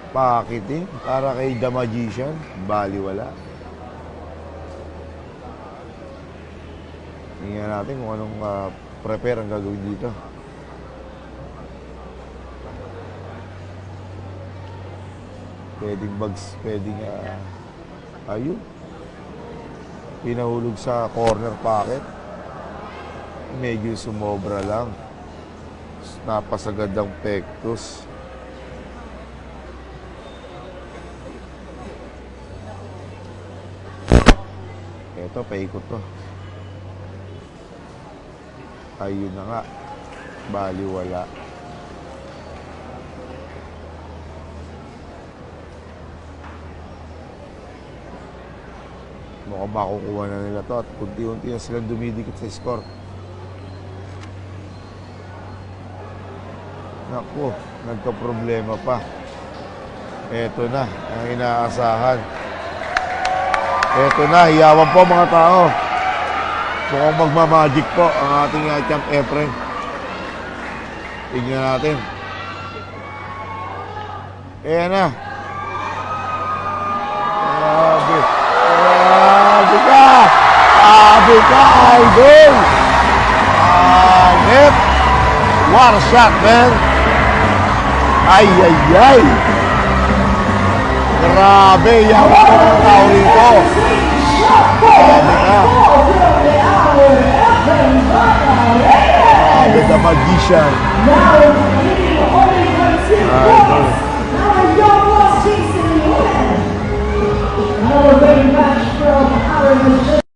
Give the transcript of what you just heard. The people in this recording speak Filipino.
Pakitin. Para kay The Magician. Baliwala. Tingnan natin kung anong prepare ang gagawin dito. Pwedeng bags, pwedeng ayun. Pinahulog sa corner pocket. Medyo sumobra lang. Napasagad ang pectus. Ito, paikot to. Ayun na nga. Baliwala. Mukhang makukuha na nila to at unti-unti na silang dumidikit sa score. Naku, nagka-problema pa. Eto na, ang inaasahan. Eto na, hiyawan po mga tao. Mukhang magmamagic po ang ating Champ Efren. Tignan natin. Ayan na. Grabe. Grabe ka! Grabe ka, idol! Net! What a shot, man! Ay, ay, ay! Grabe! Yawa ko ng tao rito! Grabe ka! Grabe, The Magician!